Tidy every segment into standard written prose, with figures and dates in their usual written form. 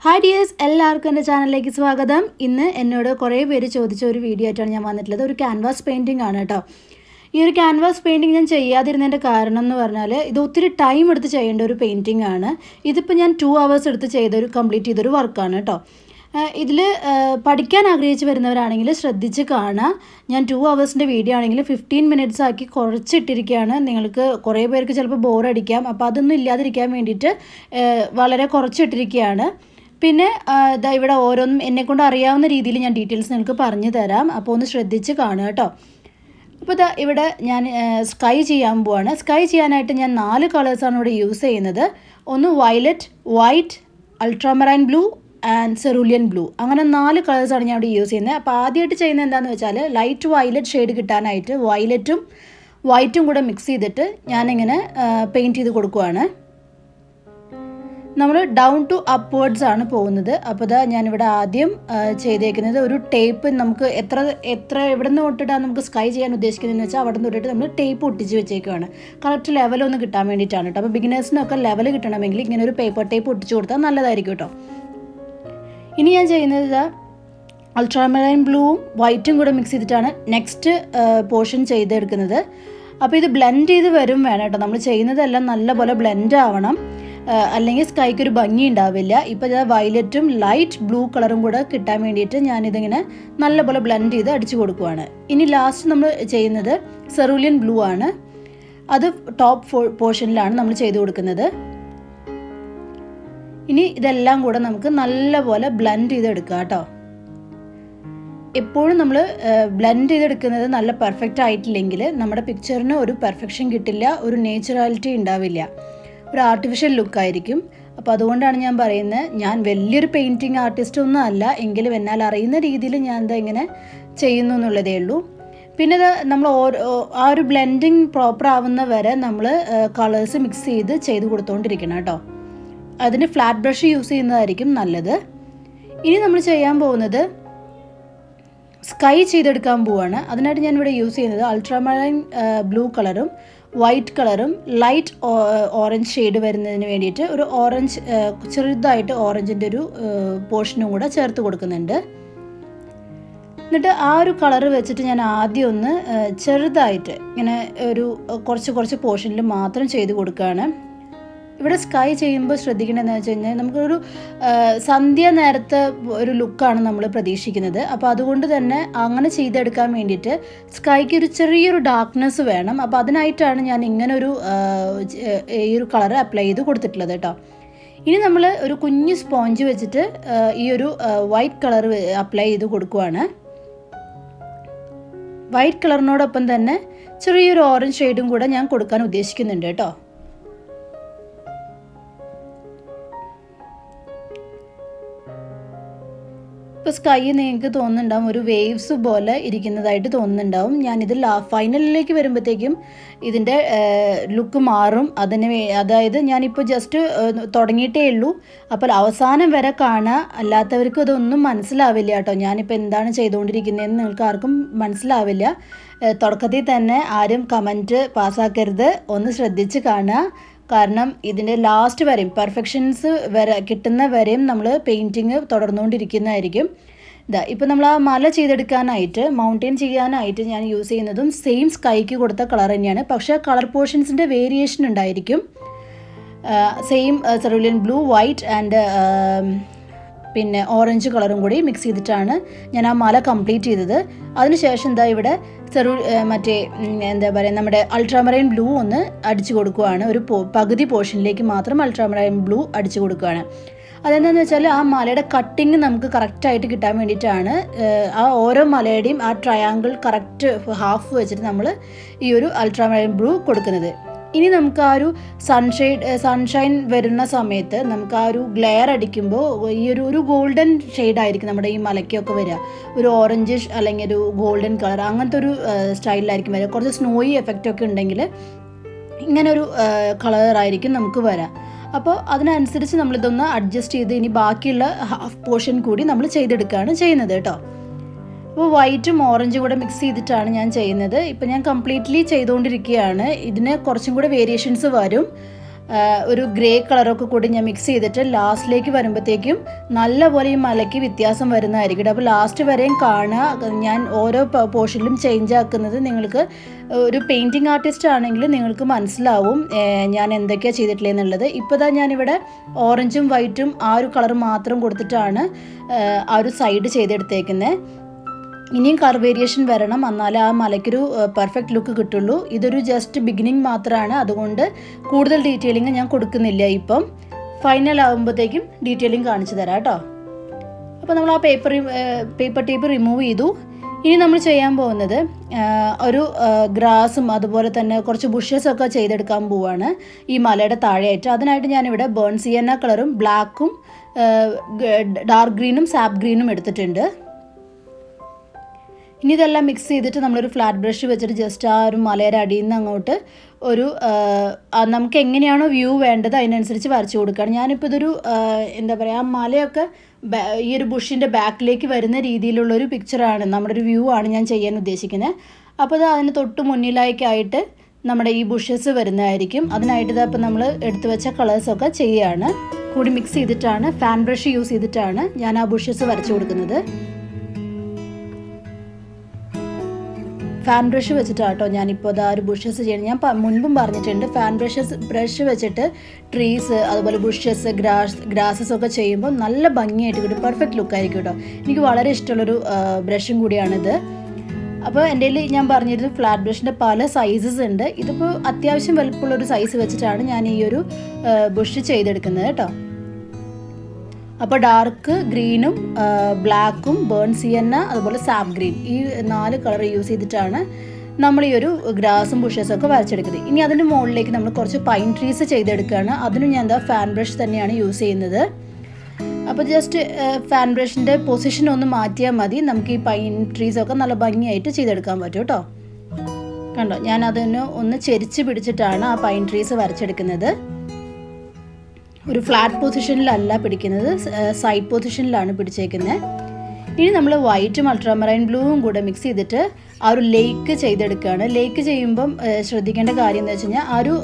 Hi dears, എല്ലാവർക്കും എൻ്റെ ചാനലിലേക്ക് സ്വാഗതം. ഇന്ന് എന്നോട് കുറേ പേര് ചോദിച്ച ഒരു വീഡിയോ ആയിട്ടാണ് ഞാൻ വന്നിട്ടുള്ളത്. ഒരു ക്യാൻവാസ് പെയിൻറ്റിംഗ് ആണ് കേട്ടോ. ഈ ഒരു ക്യാൻവാസ് പെയിൻറ്റിംഗ് ഞാൻ ചെയ്യാതിരുന്നതിൻ്റെ കാരണം എന്ന് പറഞ്ഞാൽ ഇത് ഒത്തിരി ടൈം എടുത്ത് ചെയ്യേണ്ട ഒരു പെയിൻറ്റിംഗ് ആണ്. ഇതിപ്പോൾ ഞാൻ 2 hours എടുത്ത് കംപ്ലീറ്റ് ചെയ്തൊരു വർക്കാണ് കേട്ടോ. ഇതിൽ പഠിക്കാൻ ആഗ്രഹിച്ച് വരുന്നവരാണെങ്കിൽ ശ്രദ്ധിച്ച് കാണുക. ഞാൻ 2 hours വീഡിയോ ആണെങ്കിൽ 15 minutes ആക്കി കുറച്ചിട്ടിരിക്കുകയാണ്. നിങ്ങൾക്ക് കുറേ പേർക്ക് ചിലപ്പോൾ ബോറടിക്കാം, അപ്പോൾ അതൊന്നും ഇല്ലാതിരിക്കാൻ വേണ്ടിയിട്ട് വളരെ കുറച്ചിട്ടിരിക്കുകയാണ്. പിന്നെ ഇവിടെ ഓരോന്നും എന്നെക്കൊണ്ട് അറിയാവുന്ന രീതിയിൽ ഞാൻ ഡീറ്റെയിൽസ് നിങ്ങൾക്ക് പറഞ്ഞു തരാം. അപ്പോൾ ഒന്ന് ശ്രദ്ധിച്ച് കാണുക കേട്ടോ. അപ്പോൾ ഇവിടെ ഞാൻ സ്കൈ ചെയ്യാൻ പോവാണ്. സ്കൈ ചെയ്യാനായിട്ട് ഞാൻ 4 കളേഴ്സാണ് ഇവിടെ യൂസ് ചെയ്യുന്നത്. ഒന്ന് violet, white, ultramarine blue and cerulean blue. അങ്ങനെ 4 കളേഴ്സാണ് ഞാൻ ഇവിടെ യൂസ് ചെയ്യുന്നത്. അപ്പോൾ ആദ്യമായിട്ട് ചെയ്യുന്നത് എന്താണെന്ന് വെച്ചാൽ ലൈറ്റ് വയലറ്റ് ഷെയ്ഡ് കിട്ടാനായിട്ട് വയലറ്റും വൈറ്റും കൂടെ മിക്സ് ചെയ്തിട്ട് ഞാനിങ്ങനെ പെയിൻറ്റ് ചെയ്ത് കൊടുക്കുവാണ്. നമ്മൾ ഡൗൺ ടു അപ്വേർഡ്സ് ആണ് പോകുന്നത്. അപ്പോൾ ഞാനിവിടെ ആദ്യം ചെയ്തേക്കുന്നത് ഒരു ടേപ്പ്, നമുക്ക് എത്ര എവിടെ നിന്ന് തൊട്ടിട്ടാണ് നമുക്ക് സ്കൈ ചെയ്യാൻ ഉദ്ദേശിക്കുന്നതെന്ന് വെച്ചാൽ അവിടെ നിന്ന് തൊട്ടിട്ട് നമ്മൾ ടേപ്പ് ഒട്ടിച്ച് വെച്ചേക്കുവാണ്. കറക്റ്റ് ലെവലൊന്ന് കിട്ടാൻ വേണ്ടിയിട്ടാണ് കേട്ടോ. അപ്പോൾ ബിഗിനേഴ്സിനൊക്കെ ലെവൽ കിട്ടണമെങ്കിൽ ഇങ്ങനെ ഒരു പേപ്പർ ടേപ്പ് ഒട്ടിച്ച് കൊടുത്താൽ നല്ലതായിരിക്കും കേട്ടോ. ഇനി ഞാൻ ചെയ്യുന്നത് അൾട്രാമറൈൻ ബ്ലൂവും വൈറ്റും കൂടെ മിക്സ് ചെയ്തിട്ടാണ് നെക്സ്റ്റ് പോർഷൻ ചെയ്തെടുക്കുന്നത്. അപ്പോൾ ഇത് ബ്ലെൻഡ് ചെയ്ത് വരും വേണം കേട്ടോ. നമ്മൾ ചെയ്യുന്നതെല്ലാം നല്ലപോലെ ബ്ലെൻഡ് ആവണം, അല്ലെങ്കിൽ സ്കൈക്ക് ഒരു ഭംഗി ഉണ്ടാവില്ല. ഇപ്പോൾ ഇത് വയലറ്റും ലൈറ്റ് ബ്ലൂ കളറും കൂടെ കിട്ടാൻ വേണ്ടിയിട്ട് ഞാനിതിങ്ങനെ നല്ലപോലെ ബ്ലെൻഡ് ചെയ്ത് അടിച്ചു കൊടുക്കുവാണ്. ഇനി ലാസ്റ്റ് നമ്മൾ ചെയ്യുന്നത് സെറൂലിയൻ ബ്ലൂ ആണ്. അത് ടോപ്പ് പോർഷനിലാണ് നമ്മൾ ചെയ്ത് കൊടുക്കുന്നത്. ഇനി ഇതെല്ലാം കൂടെ നമുക്ക് നല്ലപോലെ ബ്ലെൻഡ് ചെയ്തെടുക്കാം കേട്ടോ. എപ്പോഴും നമ്മൾ ബ്ലെൻഡ് ചെയ്തെടുക്കുന്നത് നല്ല പെർഫെക്റ്റ് ആയിട്ടില്ലെങ്കിൽ നമ്മുടെ പിക്ചറിന് ഒരു പെർഫെക്ഷൻ കിട്ടില്ല, ഒരു നേച്ചുറാലിറ്റി ഉണ്ടാവില്ല, ഒരു ആർട്ടിഫിഷ്യൽ ലുക്കായിരിക്കും. അപ്പോൾ അതുകൊണ്ടാണ് ഞാൻ പറയുന്നത്, ഞാൻ വലിയൊരു പെയിൻറ്റിങ് ആർട്ടിസ്റ്റ് ഒന്നും അല്ല, എങ്കിലും എന്നാൽ അറിയുന്ന രീതിയിൽ ഞാൻ ഇങ്ങനെ ചെയ്യുന്നു എന്നുള്ളതേ ഉള്ളൂ. പിന്നെ നമ്മൾ ആ ഒരു ബ്ലെൻഡിങ് പ്രോപ്പർ ആവുന്ന വരെ നമ്മൾ കളേഴ്സ് മിക്സ് ചെയ്ത് കൊടുത്തുകൊണ്ടിരിക്കണം കേട്ടോ. അതിന് ഫ്ലാറ്റ് ബ്രഷ് യൂസ് ചെയ്യുന്നതായിരിക്കും നല്ലത്. ഇനി നമ്മൾ ചെയ്യാൻ പോകുന്നത് സ്കൈ ചെയ്തെടുക്കാൻ പോവാണ്. അതിനായിട്ട് ഞാനിവിടെ യൂസ് ചെയ്യുന്നത് അൾട്രാമറൈൻ ബ്ലൂ കളറും വൈറ്റ് കളറും ലൈറ്റ് ഓറഞ്ച് ഷെയ്ഡ് വരുന്നതിന് വേണ്ടിയിട്ട് ഒരു ഓറഞ്ച്, ചെറുതായിട്ട് ഓറഞ്ചിൻ്റെ ഒരു പോർഷനും കൂടെ ചേർത്ത് കൊടുക്കുന്നുണ്ട്. എന്നിട്ട് ആ ഒരു കളറ് വെച്ചിട്ട് ഞാൻ ആദ്യം ഒന്ന് ചെറുതായിട്ട് ഇങ്ങനെ ഒരു കുറച്ച് പോർഷനിൽ മാത്രം ചെയ്ത് കൊടുക്കുകയാണ്. ഇവിടെ സ്കൈ ചെയ്യുമ്പോൾ ശ്രദ്ധിക്കേണ്ടതെന്ന് വെച്ച് കഴിഞ്ഞാൽ നമുക്കൊരു സന്ധ്യ നേരത്തെ ഒരു ലുക്കാണ് നമ്മൾ പ്രതീക്ഷിക്കുന്നത്. അപ്പോൾ അതുകൊണ്ട് തന്നെ അങ്ങനെ ചെയ്തെടുക്കാൻ വേണ്ടിയിട്ട് സ്കൈക്ക് ഒരു ചെറിയൊരു ഡാർക്ക്നെസ് വേണം. അപ്പോൾ അതിനായിട്ടാണ് ഞാൻ ഇങ്ങനൊരു ഈ ഒരു കളർ അപ്ലൈ ചെയ്ത് കൊടുത്തിട്ടുള്ളത് കേട്ടോ. ഇനി നമ്മൾ ഒരു കുഞ്ഞു സ്പോഞ്ച് വെച്ചിട്ട് ഈ ഒരു വൈറ്റ് കളർ അപ്ലൈ ചെയ്ത് കൊടുക്കുവാണ്. വൈറ്റ് കളറിനോടൊപ്പം തന്നെ ചെറിയൊരു ഓറഞ്ച് ഷെയ്ഡും കൂടെ ഞാൻ കൊടുക്കാൻ ഉദ്ദേശിക്കുന്നുണ്ട് കേട്ടോ. ഇപ്പോൾ സ്കൈ നിങ്ങൾക്ക് തോന്നുന്നുണ്ടാവും ഒരു വേവ്സ് പോലെ ഇരിക്കുന്നതായിട്ട് തോന്നുന്നുണ്ടാവും. ഞാനിത് ഫൈനലിലേക്ക് വരുമ്പോഴത്തേക്കും ഇതിൻ്റെ ലുക്ക് മാറും. അതായത് ഞാനിപ്പോൾ ജസ്റ്റ് തുടങ്ങിയിട്ടേ ഉള്ളൂ. അപ്പോൾ അവസാനം വരെ കാണുക, അല്ലാത്തവർക്കും അതൊന്നും മനസ്സിലാവില്ല കേട്ടോ. ഞാനിപ്പോൾ എന്താണ് ചെയ്തുകൊണ്ടിരിക്കുന്നതെന്ന് നിങ്ങൾക്ക് ആർക്കും മനസ്സിലാവില്ല. തുടക്കത്തിൽ തന്നെ ആരും കമൻറ്റ് പാസ്സാക്കരുത്, ഒന്ന് ശ്രദ്ധിച്ച് കാണുക. കാരണം ഇതിൻ്റെ ലാസ്റ്റ് വരെയും പെർഫെക്ഷൻസ് കിട്ടുന്ന വരെയും നമ്മൾ പെയിൻറ്റിങ് തുടർന്നുകൊണ്ടിരിക്കുന്നതായിരിക്കും. ഇപ്പോൾ നമ്മൾ ആ മല ചെയ്തെടുക്കാനായിട്ട്, മൗണ്ടെയിൻ ചെയ്യാനായിട്ട് ഞാൻ യൂസ് ചെയ്യുന്നതും സെയിം സ്കൈക്ക് കൊടുത്ത കളർ തന്നെയാണ്. പക്ഷേ കളർ പോർഷൻസിൻ്റെ വേരിയേഷൻ ഉണ്ടായിരിക്കും. Same cerulean blue, white and പിന്നെ ഓറഞ്ച് കളറും കൂടി മിക്സ് ചെയ്തിട്ടാണ് ഞാൻ ആ മല കംപ്ലീറ്റ് ചെയ്തത്. അതിനുശേഷം ഇവിടെ നമ്മുടെ അൾട്രാമറൈൻ ബ്ലൂ ഒന്ന് അടിച്ചു കൊടുക്കുകയാണ്. ഒരു പകുതി പോർഷനിലേക്ക് മാത്രം അൾട്രാമറൈൻ ബ്ലൂ അടിച്ചു കൊടുക്കുകയാണ്. അതെന്താണെന്ന് വെച്ചാൽ ആ മലയുടെ കട്ടിങ് നമുക്ക് കറക്റ്റായിട്ട് കിട്ടാൻ വേണ്ടിയിട്ടാണ്. ആ ഓരോ മലയുടെയും ആ ട്രയാങ്കിൾ കറക്റ്റ് ഹാഫ് വെച്ചിട്ട് നമ്മൾ ഈ ഒരു അൾട്രാമറൈൻ ബ്ലൂ കൊടുക്കുന്നത്. ഇനി നമുക്ക് ആ ഒരു സൺഷൈൻ വരുന്ന സമയത്ത് നമുക്ക് ആ ഒരു ഗ്ലെയർ അടിക്കുമ്പോൾ ഈ ഒരു ഗോൾഡൻ ഷെയ്ഡായിരിക്കും നമ്മുടെ ഈ മലയ്ക്കൊക്കെ വരിക. ഒരു ഓറഞ്ചിഷ് അല്ലെങ്കിൽ ഒരു ഗോൾഡൻ കളർ, അങ്ങനത്തെ ഒരു സ്റ്റൈലിലായിരിക്കും വരിക. കുറച്ച് സ്നോയി എഫക്റ്റൊക്കെ ഉണ്ടെങ്കിൽ ഇങ്ങനൊരു കളറായിരിക്കും നമുക്ക് വരാം. അപ്പോൾ അതിനനുസരിച്ച് നമ്മളിതൊന്ന് അഡ്ജസ്റ്റ് ചെയ്ത് ഇനി ബാക്കിയുള്ള ഹാഫ് പോർഷൻ കൂടി നമ്മൾ ചെയ്തെടുക്കുകയാണ് ചെയ്യുന്നത് കേട്ടോ. അപ്പോൾ വൈറ്റും ഓറഞ്ചും കൂടെ മിക്സ് ചെയ്തിട്ടാണ് ഞാൻ ചെയ്യുന്നത്. ഇപ്പോൾ ഞാൻ കംപ്ലീറ്റ്ലി ചെയ്തുകൊണ്ടിരിക്കുകയാണ്. ഇതിന് കുറച്ചും കൂടെ വേരിയേഷൻസ് വരും. ഒരു ഗ്രേ കളറൊക്കെ കൂടി ഞാൻ മിക്സ് ചെയ്തിട്ട് ലാസ്റ്റിലേക്ക് വരുമ്പോഴത്തേക്കും നല്ലപോലെ ഈ മലയ്ക്ക് വ്യത്യാസം വരുന്നതായിരിക്കും. അപ്പോൾ ലാസ്റ്റ് വരെയും കാണുക. ഞാൻ ഓരോ പോർഷനിലും ചേഞ്ച് ആക്കുന്നത് നിങ്ങൾക്ക് ഒരു പെയിൻറ്റിങ് ആർട്ടിസ്റ്റ് ആണെങ്കിൽ നിങ്ങൾക്ക് മനസ്സിലാവും ഞാൻ എന്തൊക്കെയാണ് ചെയ്തിട്ടില്ലെന്നുള്ളത്. ഇപ്പോൾ തന്നെ ഞാനിവിടെ ഓറഞ്ചും വൈറ്റും ആ ഒരു കളർ മാത്രം കൊടുത്തിട്ടാണ് ആ ഒരു സൈഡ് ചെയ്തെടുത്തേക്കുന്നത്. ഇനിയും കളർ വേരിയേഷൻ വരണം, എന്നാലേ ആ മലയ്ക്കൊരു പെർഫെക്റ്റ് ലുക്ക് കിട്ടുള്ളൂ. ഇതൊരു ജസ്റ്റ് ബിഗിനിങ് മാത്രമാണ്, അതുകൊണ്ട് കൂടുതൽ ഡീറ്റെയിലിംഗ് ഞാൻ കൊടുക്കുന്നില്ല. ഇപ്പം ഫൈനൽ ആകുമ്പോഴത്തേക്കും ഡീറ്റെയിലിംഗ് കാണിച്ചു തരാം കേട്ടോ. അപ്പോൾ നമ്മൾ ആ പേപ്പർ ടേപ്പ് റിമൂവ് ചെയ്തു. ഇനി നമ്മൾ ചെയ്യാൻ പോകുന്നത് ഒരു ഗ്രാസും അതുപോലെ തന്നെ കുറച്ച് ബുഷസൊക്കെ ചെയ്തെടുക്കാൻ പോവുകയാണ് ഈ മലയുടെ താഴെയായിട്ട്. അതിനായിട്ട് ഞാനിവിടെ ബേൺ സിയന്ന കളറും ബ്ലാക്കും ഡാർക്ക് ഗ്രീനും സാപ്പ് ഗ്രീനും എടുത്തിട്ടുണ്ട്. ഇനി ഇതെല്ലാം മിക്സ് ചെയ്തിട്ട് നമ്മളൊരു ഫ്ലാറ്റ് ബ്രഷ് വെച്ചിട്ട് ജസ്റ്റ് ആ ഒരു മലയുടെ അടിയിൽ നിന്ന് അങ്ങോട്ട് ഒരു നമുക്ക് എങ്ങനെയാണോ വ്യൂ വേണ്ടത് അതിനനുസരിച്ച് വരച്ച് കൊടുക്കുകയാണ്. ഞാനിപ്പോൾ ഇതൊരു എന്താ പറയുക, ആ മലയൊക്കെ ഈ ഒരു ബുഷിൻ്റെ ബാക്കിലേക്ക് വരുന്ന രീതിയിലുള്ളൊരു പിക്ചറാണ്, നമ്മുടെ ഒരു വ്യൂ ആണ് ഞാൻ ചെയ്യാൻ ഉദ്ദേശിക്കുന്നത്. അപ്പോൾ അത് അതിന് തൊട്ട് മുന്നിലേക്കായിട്ട് നമ്മുടെ ഈ ബുഷസ് വരുന്നതായിരിക്കും. അതിനായിട്ട് ഇതപ്പോൾ നമ്മൾ എടുത്തു വെച്ച കളേഴ്സൊക്കെ ചെയ്യുകയാണ്. കൂടി മിക്സ് ചെയ്തിട്ടാണ് ഫാൻ ബ്രഷ് യൂസ് ചെയ്തിട്ടാണ് ഞാൻ ആ ബുഷസ് വരച്ച് കൊടുക്കുന്നത്. ഫാൻ ബ്രഷ് വെച്ചിട്ടാട്ടോ ഞാനിപ്പോൾ ആ ഒരു ബുഷസ് ചെയ്യണം. ഞാൻ മുൻപും പറഞ്ഞിട്ടുണ്ട്, ഫാൻ ബ്രഷ് വെച്ചിട്ട് ട്രീസ് അതുപോലെ ബുഷസ് ഗ്രാസസ് ഒക്കെ ചെയ്യുമ്പോൾ നല്ല ഭംഗിയായിട്ട് കിട്ടും, പെർഫെക്റ്റ് ലുക്കായിരിക്കും കേട്ടോ. എനിക്ക് വളരെ ഇഷ്ടമുള്ളൊരു ബ്രഷും കൂടിയാണിത്. അപ്പോൾ എൻ്റെ കയ്യിൽ ഞാൻ പറഞ്ഞിരുന്നു ഫ്ലാറ്റ് ബ്രഷിൻ്റെ പല സൈസസ് ഉണ്ട്. ഇതിപ്പോൾ അത്യാവശ്യം വലുപ്പമുള്ളൊരു സൈസ് വെച്ചിട്ടാണ് ഞാൻ ഈ ഒരു ബുഷ് ചെയ്തെടുക്കുന്നത് കേട്ടോ. അപ്പോൾ ഡാർക്ക് ഗ്രീനും ബ്ലാക്കും ബേൺ സിയന്ന അതുപോലെ സാപ്പ് ഗ്രീൻ, ഈ 4 കളർ യൂസ് ചെയ്തിട്ടാണ് നമ്മൾ ഈ ഒരു ഗ്രാസും ബുഷസൊക്കെ വരച്ചെടുക്കുന്നത്. ഇനി അതിൻ്റെ മുകളിലേക്ക് നമ്മൾ കുറച്ച് പൈൻ ട്രീസ് ചെയ്തെടുക്കുകയാണ്. അതിനും ഞാൻ ഫാൻ ബ്രഷ് തന്നെയാണ് യൂസ് ചെയ്യുന്നത്. അപ്പോൾ ജസ്റ്റ് ഫാൻ ബ്രഷിൻ്റെ പൊസിഷൻ ഒന്ന് മാറ്റിയാൽ മതി, നമുക്ക് ഈ പൈൻ ട്രീസൊക്കെ നല്ല ഭംഗിയായിട്ട് ചെയ്തെടുക്കാൻ പറ്റും കേട്ടോ. കണ്ടോ, ഞാൻ അതിന് ഒന്ന് ചെരിച്ച് പിടിച്ചിട്ടാണ് ആ പൈൻ ട്രീസ് വരച്ചെടുക്കുന്നത്. ഒരു ഫ്ലാറ്റ് പൊസിഷനിലല്ല പിടിക്കുന്നത്, സൈഡ് പൊസിഷനിലാണ് പിടിച്ചേക്കുന്നത്. ഇനി നമ്മൾ വൈറ്റും അൾട്രാമറൈൻ ബ്ലൂവും കൂടെ മിക്സ് ചെയ്തിട്ട് ആ ഒരു ലേക്ക് ചെയ്തെടുക്കുകയാണ്. ലേക്ക് ചെയ്യുമ്പം ശ്രദ്ധിക്കേണ്ട കാര്യം എന്ന് വെച്ച് കഴിഞ്ഞാൽ ആ ഒരു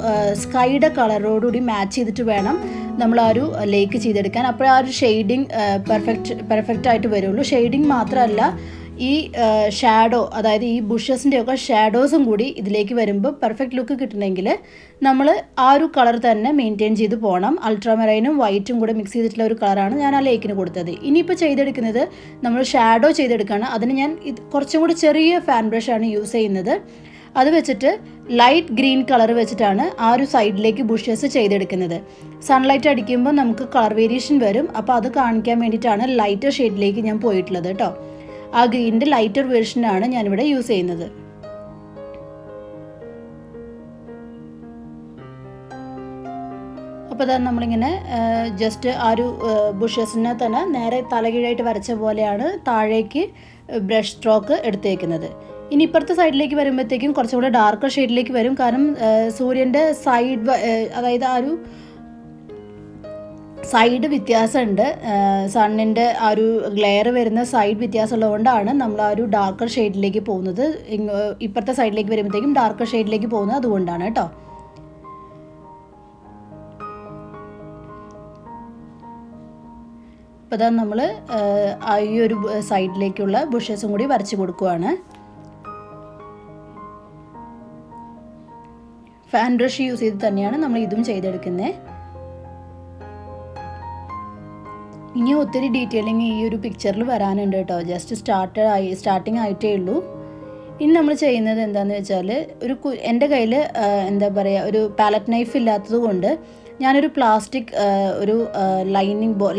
സ്കൈയുടെ കളറോടുകൂടി മാച്ച് ചെയ്തിട്ട് വേണം നമ്മൾ ആ ഒരു ലേക്ക് ചെയ്തെടുക്കാൻ. അപ്പോൾ ആ ഒരു ഷെയ്ഡിങ് പെർഫെക്റ്റ് ആയിട്ട് വരുള്ളൂ. ഷെയ്ഡിങ് മാത്രമല്ല, ഈ ഷാഡോ, അതായത് ഈ ബുഷസിൻ്റെയൊക്കെ ഷാഡോസും കൂടി ഇതിലേക്ക് വരുമ്പോൾ പെർഫെക്റ്റ് ലുക്ക് കിട്ടണമെങ്കിൽ നമ്മൾ ആ ഒരു കളർ തന്നെ മെയിൻറ്റെയിൻ ചെയ്ത് പോകണം. അൾട്രാമറൈനും വൈറ്റും കൂടെ മിക്സ് ചെയ്തിട്ടുള്ള ഒരു കളറാണ് ഞാൻ ആ ലേക്കിന് കൊടുത്തത്. ഇനിയിപ്പോൾ ചെയ്തെടുക്കുന്നത് നമ്മൾ ഷാഡോ ചെയ്തെടുക്കുകയാണ്. അതിന് ഞാൻ കുറച്ചും കൂടി ചെറിയ ഫാൻ ബ്രഷാണ് യൂസ് ചെയ്യുന്നത്. അത് വെച്ചിട്ട് ലൈറ്റ് ഗ്രീൻ കളർ വെച്ചിട്ടാണ് ആ ഒരു സൈഡിലേക്ക് ബുഷസ് ചെയ്തെടുക്കുന്നത്. സൺലൈറ്റ് അടിക്കുമ്പോൾ നമുക്ക് കളർ വേരിയേഷൻ വരും. അപ്പോൾ അത് കാണിക്കാൻ വേണ്ടിയിട്ടാണ് ലൈറ്റർ ഷെയ്ഡിലേക്ക് ഞാൻ പോയിട്ടുള്ളത് കേട്ടോ. ആ ഗ്രീനിൻ്റെ ലൈറ്റർ വേർഷനാണ് ഞാനിവിടെ യൂസ് ചെയ്യുന്നത്. അപ്പോൾ അതാണ് നമ്മളിങ്ങനെ ജസ്റ്റ് ആ ഒരു ബുഷസിനെ തന്നെ നേരെ തലകീഴായിട്ട് വരച്ച പോലെയാണ് താഴേക്ക് ബ്രഷ് സ്ട്രോക്ക് എടുത്തേക്കുന്നത്. ഇനി ഇപ്പുറത്തെ സൈഡിലേക്ക് വരുമ്പോഴത്തേക്കും കുറച്ചും കൂടെ ഡാർക്കർ ഷെയ്ഡിലേക്ക് വരും. കാരണം സൂര്യൻ്റെ സൈഡ്, അതായത് ആ ഒരു സൈഡ് വ്യത്യാസമുണ്ട്, സണ്ണിൻ്റെ ആ ഒരു ഗ്ലെയർ വരുന്ന സൈഡ് വ്യത്യാസമുള്ളതുകൊണ്ടാണ് നമ്മൾ ആ ഒരു ഡാർക്കർ ഷെയ്ഡിലേക്ക് പോകുന്നത്. ഇപ്പുറത്തെ സൈഡിലേക്ക് വരുമ്പോഴത്തേക്കും ഡാർക്കർ ഷെയ്ഡിലേക്ക് പോകുന്നത് അതുകൊണ്ടാണ് കേട്ടോ. അപ്പോൾ അതാ നമ്മൾ ഈ ഒരു സൈഡിലേക്കുള്ള ബുഷസും കൂടി വരച്ച് കൊടുക്കുവാണ്. ഫാൻ ബ്രഷ് യൂസ് ചെയ്ത് തന്നെയാണ് നമ്മൾ ഇതും ചെയ്തെടുക്കുന്നത്. ഇനി ഒത്തിരി ഡീറ്റെയിലിങ് ഈ ഒരു പിക്ചറിൽ വരാനുണ്ട് കേട്ടോ. ജസ്റ്റ് സ്റ്റാർട്ടിങ് ആയിട്ടേ ഉള്ളൂ. ഇനി നമ്മൾ ചെയ്യുന്നത് എന്താണെന്ന് വെച്ചാൽ, എൻ്റെ കയ്യിൽ എന്താ പറയുക, ഒരു പാലറ്റ് നൈഫ് ഇല്ലാത്തത് കൊണ്ട് ഞാനൊരു പ്ലാസ്റ്റിക് ഒരു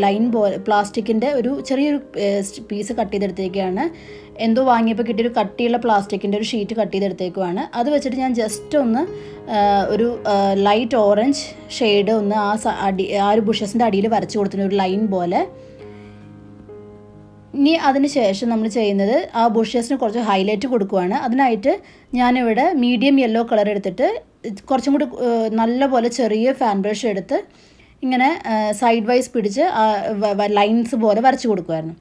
ലൈൻ പ്ലാസ്റ്റിക്കിൻ്റെ ഒരു ചെറിയൊരു പീസ് കട്ട് ചെയ്തെടുത്തേക്കാണ്. എന്തോ വാങ്ങിയപ്പോൾ കിട്ടിയൊരു കട്ടിയുള്ള പ്ലാസ്റ്റിക്കിൻ്റെ ഒരു ഷീറ്റ് കട്ട് ചെയ്തെടുത്തേക്കുവാണ്. അത് വെച്ചിട്ട് ഞാൻ ജസ്റ്റ് ഒന്ന് ഒരു ലൈറ്റ് ഓറഞ്ച് ഷെയ്ഡ് ഒന്ന് ആ ഒരു ബുഷസിൻ്റെ അടിയിൽ വരച്ച് കൊടുത്തിട്ടുണ്ട്, ഒരു ലൈൻ പോലെ. ഇനി അതിന് ശേഷം നമ്മൾ ചെയ്യുന്നത് ആ ബുഷസിന് കുറച്ച് ഹൈലൈറ്റ് കൊടുക്കുകയാണ്. അതിനായിട്ട് ഞാനിവിടെ മീഡിയം യെല്ലോ കളർ എടുത്തിട്ട് കുറച്ചും കൂടി നല്ലപോലെ ചെറിയ ഫാൻ ബ്രഷ് എടുത്ത് ഇങ്ങനെ സൈഡ് വൈസ് പിടിച്ച് ലൈൻസ് പോലെ വരച്ച് കൊടുക്കുമായിരുന്നു.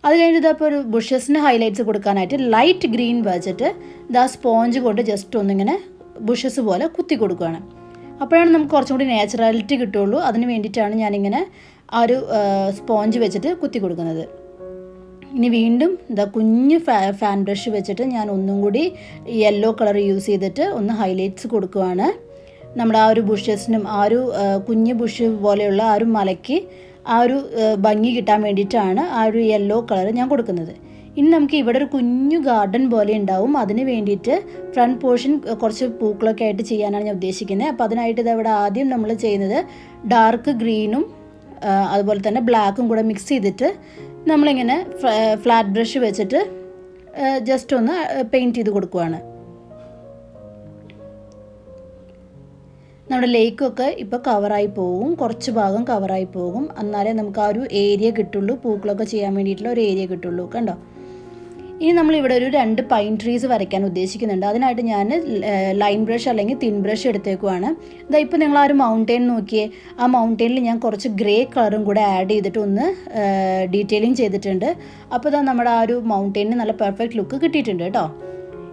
അത് കഴിഞ്ഞിട്ട് ഇതപ്പോൾ ഒരു ബുഷസിന് ഹൈലൈറ്റ്സ് കൊടുക്കാനായിട്ട് ലൈറ്റ് ഗ്രീൻ വെച്ചിട്ട് ഇതാ സ്പോഞ്ച് കൊണ്ട് ജസ്റ്റ് ഒന്നിങ്ങനെ ബുഷസ് പോലെ കുത്തി കൊടുക്കുകയാണ്. അപ്പോഴാണ് നമുക്ക് കുറച്ചും കൂടി നാച്ചുറാലിറ്റി കിട്ടുള്ളൂ. അതിന് വേണ്ടിയിട്ടാണ് ഞാനിങ്ങനെ ആ ഒരു സ്പോഞ്ച് വെച്ചിട്ട് കുത്തി കൊടുക്കുന്നത്. ഇനി വീണ്ടും കുഞ്ഞ് ഫാൻ ബ്രഷ് വെച്ചിട്ട് ഞാൻ ഒന്നും കൂടി യെല്ലോ കളർ യൂസ് ചെയ്തിട്ട് ഒന്ന് ഹൈലൈറ്റ്സ് കൊടുക്കുകയാണ്. നമ്മുടെ ആ ഒരു ബുഷസിനും ആ ഒരു കുഞ്ഞ് ബുഷ് പോലെയുള്ള ആ ഒരു മലയ്ക്ക് ആ ഒരു ഭംഗി കിട്ടാൻ വേണ്ടിയിട്ടാണ് ആ ഒരു യെല്ലോ കളർ ഞാൻ കൊടുക്കുന്നത്. ഇനി നമുക്ക് ഇവിടെ ഒരു കുഞ്ഞു ഗാർഡൻ പോലെ ഉണ്ടാവും. അതിന് വേണ്ടിയിട്ട് ഫ്രണ്ട് പോർഷൻ കുറച്ച് പൂക്കളൊക്കെ ആയിട്ട് ചെയ്യാനാണ് ഞാൻ ഉദ്ദേശിക്കുന്നത്. അപ്പോൾ അതിനായിട്ട് ഇതവിടെ ആദ്യം നമ്മൾ ചെയ്യുന്നത് ഡാർക്ക് ഗ്രീനും അതുപോലെ തന്നെ ബ്ലാക്കും കൂടെ മിക്സ് ചെയ്തിട്ട് നമ്മളിങ്ങനെ ഫ്ലാറ്റ് ബ്രഷ് വെച്ചിട്ട് ജസ്റ്റ് ഒന്ന് പെയിൻറ്റ് ചെയ്ത് കൊടുക്കുകയാണ്. നമ്മുടെ ലേക്കൊക്കെ ഇപ്പോൾ കവറായി പോകും, കുറച്ച് ഭാഗം കവറായി പോകും. എന്നാലേ നമുക്ക് ആ ഒരു ഏരിയ കിട്ടുള്ളൂ, പൂക്കളൊക്കെ ചെയ്യാൻ വേണ്ടിയിട്ടുള്ള ഒരു ഏരിയ കിട്ടുള്ളൂ. കണ്ടോ? ഇനി നമ്മളിവിടെ ഒരു 2 പൈൻ ട്രീസ് വരയ്ക്കാൻ ഉദ്ദേശിക്കുന്നുണ്ട്. അതിനായിട്ട് ഞാൻ ലൈൻ ബ്രഷ് അല്ലെങ്കിൽ തിൻ ബ്രഷ് എടുത്തേക്കുവാണ്. ഇതാ ഇപ്പോൾ നിങ്ങൾ ആ ഒരു മൗണ്ടെയിൻ നോക്കിയേ. ആ മൗണ്ടെയിനിൽ ഞാൻ കുറച്ച് ഗ്രേ കളറും കൂടെ ആഡ് ചെയ്തിട്ട് ഒന്ന് ഡീറ്റെയിലിംഗ് ചെയ്തിട്ടുണ്ട്. അപ്പോൾ ഇതാ നമ്മുടെ ആ ഒരു മൗണ്ടെയിനിന് നല്ല പെർഫെക്റ്റ് ലുക്ക് കിട്ടിയിട്ടുണ്ട് കേട്ടോ.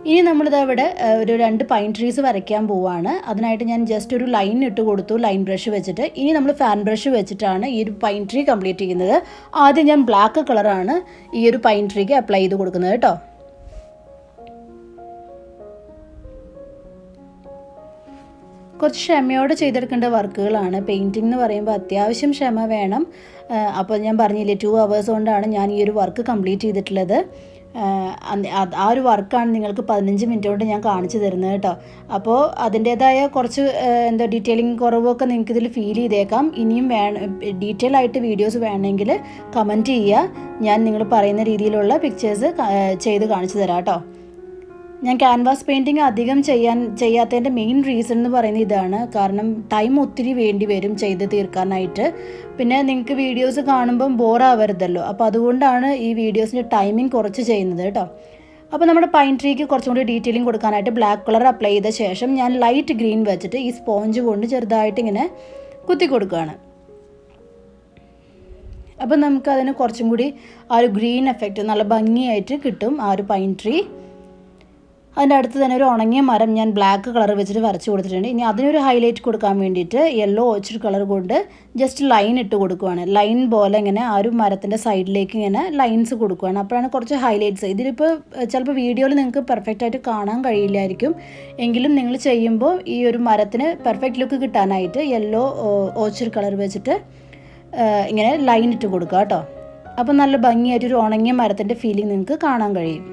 ഇനി നമ്മളിത് ഇവിടെ ഒരു 2 പൈൻ ട്രീസ് വരയ്ക്കാൻ പോവുകയാണ്. അതിനായിട്ട് ഞാൻ ജസ്റ്റ് ഒരു ലൈൻ ഇട്ട് കൊടുത്തു ലൈൻ ബ്രഷ് വെച്ചിട്ട്. ഇനി നമ്മൾ ഫാൻ ബ്രഷ് വെച്ചിട്ടാണ് ഈ ഒരു പൈൻ ട്രീ കംപ്ലീറ്റ് ചെയ്യുന്നത്. ആദ്യം ഞാൻ ബ്ലാക്ക് കളറാണ് ഈ ഒരു പൈൻ ട്രീക്ക് അപ്ലൈ ചെയ്ത് കൊടുക്കുന്നത് കേട്ടോ. കുറച്ച് ക്ഷമയോടെ ചെയ്തെടുക്കേണ്ട വർക്കുകളാണ്. പെയിൻറ്റിംഗ് എന്ന് പറയുമ്പോൾ അത്യാവശ്യം ക്ഷമ വേണം. അപ്പോൾ ഞാൻ പറഞ്ഞില്ലേ 2 hours കൊണ്ടാണ് ഞാൻ ഈ ഒരു വർക്ക് കംപ്ലീറ്റ് ചെയ്തിട്ടുള്ളത്. ആ ഒരു വർക്കാണ് നിങ്ങൾക്ക് 15 മിനിറ്റ് കൊണ്ട് ഞാൻ കാണിച്ചു തരുന്നത് കേട്ടോ. അപ്പോൾ അതിൻ്റേതായ കുറച്ച് ഡീറ്റെയിലിംഗ് കുറവൊക്കെ നിങ്ങൾക്ക് ഇതിൽ ഫീൽ ചെയ്തേക്കാം. ഇനിയും ഡീറ്റെയിൽ ആയിട്ട് വീഡിയോസ് വേണമെങ്കിൽ കമൻറ്റ് ചെയ്യുക. ഞാൻ നിങ്ങൾ പറയുന്ന രീതിയിലുള്ള പിക്ചേഴ്സ് ചെയ്ത് കാണിച്ചു തരാം കേട്ടോ. ഞാൻ ക്യാൻവാസ് പെയിൻറ്റിങ് അധികം ചെയ്യാത്തതിൻ്റെ മെയിൻ റീസൺ എന്ന് പറയുന്നത് ഇതാണ്. കാരണം ടൈം ഒത്തിരി വേണ്ടി വരും ചെയ്ത് തീർക്കാനായിട്ട്. പിന്നെ നിങ്ങൾക്ക് വീഡിയോസ് കാണുമ്പം ബോറാവരുതല്ലോ. അപ്പോൾ അതുകൊണ്ടാണ് ഈ വീഡിയോസിൻ്റെ ടൈമിംഗ് കുറച്ച് ചെയ്യുന്നത് കേട്ടോ. അപ്പോൾ നമ്മുടെ പൈൻ ട്രീക്ക് കുറച്ചും കൂടി ഡീറ്റെയിലിംഗ് കൊടുക്കാനായിട്ട് ബ്ലാക്ക് കളർ അപ്ലൈ ചെയ്ത ശേഷം ഞാൻ ലൈറ്റ് ഗ്രീൻ വെച്ചിട്ട് ഈ സ്പോഞ്ച് കൊണ്ട് ചെറുതായിട്ട് ഇങ്ങനെ കുത്തി കൊടുക്കുകയാണ്. അപ്പോൾ നമുക്കതിന് കുറച്ചും കൂടി ആ ഒരു ഗ്രീൻ എഫക്റ്റ് നല്ല ഭംഗിയായിട്ട് കിട്ടും ആ ഒരു പൈൻ ട്രീ. അതിൻ്റെ അടുത്ത് തന്നെ ഒരു ഉണങ്ങിയ മരം ഞാൻ ബ്ലാക്ക് കളർ വെച്ചിട്ട് വരച്ച് കൊടുത്തിട്ടുണ്ട്. ഇനി അതിനൊരു ഹൈലൈറ്റ് കൊടുക്കാൻ വേണ്ടിയിട്ട് യെല്ലോ ഓർച്ചിഡ് കളർ കൊണ്ട് ജസ്റ്റ് ലൈൻ ഇട്ട് കൊടുക്കുകയാണ്. ലൈൻ പോലെ ഇങ്ങനെ ആ ഒരു മരത്തിൻ്റെ സൈഡിലേക്ക് ഇങ്ങനെ ലൈൻസ് കൊടുക്കുകയാണ്. അപ്പോഴാണ് കുറച്ച് ഹൈലൈറ്റ്സ്. ഇതിലിപ്പോൾ ചിലപ്പോൾ വീഡിയോയിൽ നിങ്ങൾക്ക് പെർഫെക്റ്റ് ആയിട്ട് കാണാൻ കഴിയില്ലായിരിക്കും. എങ്കിലും നിങ്ങൾ ചെയ്യുമ്പോൾ ഈ ഒരു മരത്തിന് പെർഫെക്റ്റ് ലുക്ക് കിട്ടാനായിട്ട് യെല്ലോ ഓർച്ചിഡ് കളർ വെച്ചിട്ട് ഇങ്ങനെ ലൈൻ ഇട്ട് കൊടുക്കുക കേട്ടോ. അപ്പോൾ നല്ല ഭംഗിയായിട്ടൊരു ഉണങ്ങിയ മരത്തിൻ്റെ ഫീലിംഗ് നിങ്ങൾക്ക് കാണാൻ കഴിയും.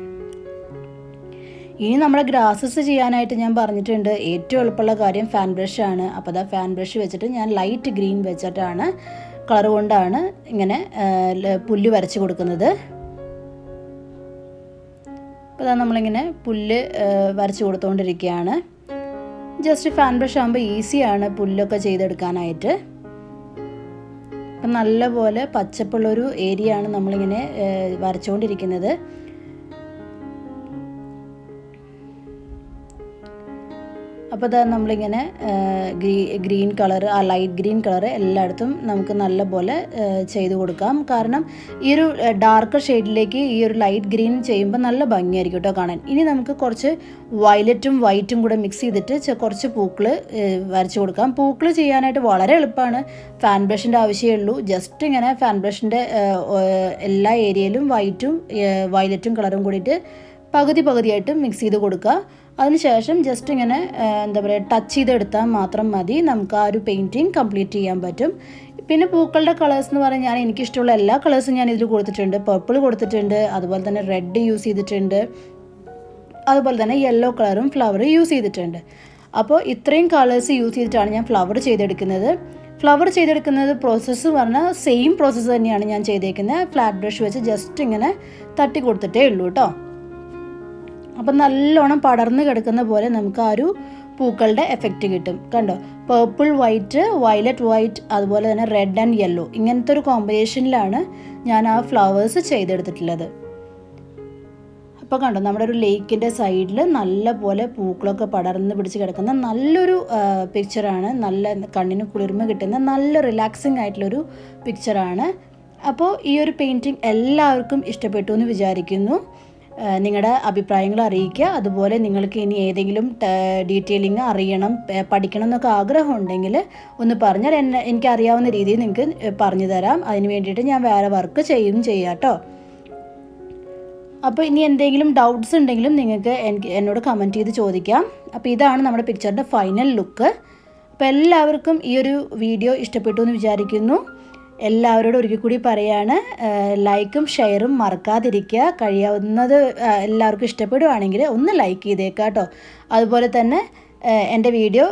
ഇനി നമ്മുടെ ഗ്രാസസ് ചെയ്യാനായിട്ട് ഞാൻ പറഞ്ഞിട്ടുണ്ട് ഏറ്റവും എളുപ്പമുള്ള കാര്യം ഫാൻ ബ്രഷാണ്. അപ്പോൾ അതാ ഫാൻ ബ്രഷ് വെച്ചിട്ട് ഞാൻ ലൈറ്റ് ഗ്രീൻ വെച്ചിട്ടാണ് കളർ കൊണ്ടാണ് ഇങ്ങനെ പുല്ല് വരച്ച് കൊടുക്കുന്നത്. അപ്പോൾ അതാ നമ്മളിങ്ങനെ പുല്ല് വരച്ച് കൊടുത്തുകൊണ്ടിരിക്കുകയാണ്. ജസ്റ്റ് ഫാൻ ബ്രഷ് ആകുമ്പോൾ ഈസിയാണ് പുല്ലൊക്കെ ചെയ്തെടുക്കാനായിട്ട്. അപ്പം നല്ലപോലെ പച്ചപ്പുള്ളൊരു ഏരിയ ആണ് നമ്മളിങ്ങനെ വരച്ചുകൊണ്ടിരിക്കുന്നത്. അപ്പോൾ ഇതാ നമ്മളിങ്ങനെ ഗ്രീൻ കളർ ആ ലൈറ്റ് ഗ്രീൻ കളർ എല്ലായിടത്തും നമുക്ക് നല്ല പോലെ ചെയ്ത് കൊടുക്കാം. കാരണം ഈ ഒരു ഡാർക്ക് ഷെയ്ഡിലേക്ക് ഈ ഒരു ലൈറ്റ് ഗ്രീൻ ചെയ്യുമ്പോൾ നല്ല ഭംഗിയായിരിക്കും കേട്ടോ കാണാൻ. ഇനി നമുക്ക് കുറച്ച് വയലറ്റും വൈറ്റും കൂടെ മിക്സ് ചെയ്തിട്ട് കുറച്ച് പൂക്കൾ വരച്ച് കൊടുക്കാം. പൂക്കൾ ചെയ്യാനായിട്ട് വളരെ എളുപ്പമാണ്. ഫാൻ ബ്രഷിൻ്റെ ആവശ്യമേ ഉള്ളൂ. ജസ്റ്റ് ഇങ്ങനെ ഫാൻ ബ്രഷിൻ്റെ എല്ലാ ഏരിയയിലും വൈറ്റും വയലറ്റും കളറും കൂടിയിട്ട് പകുതിയായിട്ട് മിക്സ് ചെയ്ത് കൊടുക്കുക. അതിനുശേഷം ജസ്റ്റ് ഇങ്ങനെ ടച്ച് ചെയ്തെടുത്താൽ മാത്രം മതി. നമുക്ക് ആ ഒരു പെയിൻറ്റിങ് കംപ്ലീറ്റ് ചെയ്യാൻ പറ്റും. പിന്നെ പൂക്കളുടെ കളേഴ്സ് എന്ന് പറഞ്ഞാൽ എനിക്കിഷ്ടമുള്ള എല്ലാ കളേഴ്സും ഞാൻ ഇതിൽ കൊടുത്തിട്ടുണ്ട്. പർപ്പിൾ കൊടുത്തിട്ടുണ്ട്, അതുപോലെ തന്നെ റെഡ് യൂസ് ചെയ്തിട്ടുണ്ട്, അതുപോലെ തന്നെ യെല്ലോ കളറും ഫ്ലവർ യൂസ് ചെയ്തിട്ടുണ്ട്. അപ്പോൾ ഇത്രയും കളേഴ്സ് യൂസ് ചെയ്തിട്ടാണ് ഞാൻ ഫ്ലവർ ചെയ്തെടുക്കുന്നത്. ഫ്ലവർ ചെയ്തെടുക്കുന്നത് പ്രോസസ്സ് പറഞ്ഞാൽ സെയിം പ്രോസസ്സ് തന്നെയാണ് ഞാൻ ചെയ്തേക്കുന്നത്. ഫ്ലാറ്റ് ബ്രഷ് വെച്ച് ജസ്റ്റ് ഇങ്ങനെ തട്ടി കൊടുത്തിട്ടേ ഉള്ളൂ കേട്ടോ. അപ്പം നല്ലോണം പടർന്ന് കിടക്കുന്ന പോലെ നമുക്ക് ആ ഒരു പൂക്കളുടെ എഫക്റ്റ് കിട്ടും. കണ്ടോ? പേർപ്പിൾ വൈറ്റ്, വയലറ്റ് വൈറ്റ്, അതുപോലെ തന്നെ റെഡ് ആൻഡ് യെല്ലോ, ഇങ്ങനത്തെ ഒരു കോമ്പിനേഷനിലാണ് ഞാൻ ആ ഫ്ലവേഴ്സ് ചെയ്തെടുത്തിട്ടുള്ളത്. അപ്പോൾ കണ്ടോ, നമ്മുടെ ഒരു ലേക്കിൻ്റെ സൈഡിൽ നല്ല പോലെ പൂക്കളൊക്കെ പടർന്ന് പിടിച്ച് കിടക്കുന്ന നല്ലൊരു പിക്ചറാണ്. നല്ല കണ്ണിന് കുളിർമ കിട്ടുന്ന നല്ല റിലാക്സിങ് ആയിട്ടുള്ളൊരു പിക്ചറാണ്. അപ്പോൾ ഈ ഒരു പെയിൻറ്റിങ് എല്ലാവർക്കും ഇഷ്ടപ്പെട്ടു എന്ന് വിചാരിക്കുന്നു. നിങ്ങളുടെ അഭിപ്രായങ്ങൾ അറിയിക്കുക. അതുപോലെ നിങ്ങൾക്ക് ഇനി ഏതെങ്കിലും ഡീറ്റെയിലിംഗ് അറിയണം, പഠിക്കണം എന്നൊക്കെ ആഗ്രഹം ഉണ്ടെങ്കിൽ ഒന്ന് പറഞ്ഞാൽ എനിക്കറിയാവുന്ന രീതിയിൽ നിങ്ങൾക്ക് പറഞ്ഞു തരാം. അതിന് വേണ്ടിയിട്ട് ഞാൻ വേറെ വർക്ക് ചെയ്യാം കേട്ടോ. അപ്പോൾ ഇനി എന്തെങ്കിലും ഡൗട്ട്സ് ഉണ്ടെങ്കിലും നിങ്ങൾക്ക് എന്നോട് കമൻറ്റ് ചെയ്ത് ചോദിക്കാം. അപ്പോൾ ഇതാണ് നമ്മുടെ പിക്ചറിൻ്റെ ഫൈനൽ ലുക്ക്. അപ്പോൾ എല്ലാവർക്കും ഈ ഒരു വീഡിയോ ഇഷ്ടപ്പെട്ടു എന്ന് വിചാരിക്കുന്നു. എല്ലാവരോടും ഒരിക്കൽ കൂടി പറയാണ്, ലൈക്കും ഷെയറും മറക്കാതിരിക്കുക. കഴിയാവുന്നത് എല്ലാവർക്കും ഇഷ്ടപ്പെടുവാണെങ്കിൽ ഒന്ന് ലൈക്ക് ചെയ്തേക്കാം കേട്ടോ. അതുപോലെ തന്നെ എൻ്റെ വീഡിയോ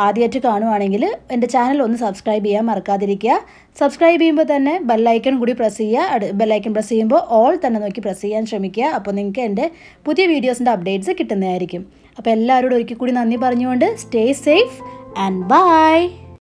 ആദ്യമായിട്ട് കാണുവാണെങ്കിൽ എൻ്റെ ചാനൽ ഒന്ന് സബ്സ്ക്രൈബ് ചെയ്യാൻ മറക്കാതിരിക്കുക. സബ്സ്ക്രൈബ് ചെയ്യുമ്പോൾ തന്നെ ബെല്ലൈക്കൺ കൂടി പ്രസ് ചെയ്യുക. ബെല്ലൈക്കൺ പ്രസ് ചെയ്യുമ്പോൾ ഓൾ തന്നെ നോക്കി പ്രസ് ചെയ്യാൻ ശ്രമിക്കുക. അപ്പോൾ നിങ്ങൾക്ക് എൻ്റെ പുതിയ വീഡിയോസിൻ്റെ അപ്ഡേറ്റ്സ് കിട്ടുന്നതായിരിക്കും. അപ്പോൾ എല്ലാവരോടും ഒരിക്കൽ കൂടി നന്ദി പറഞ്ഞുകൊണ്ട് സ്റ്റേ സേഫ് ആൻഡ് ബൈ.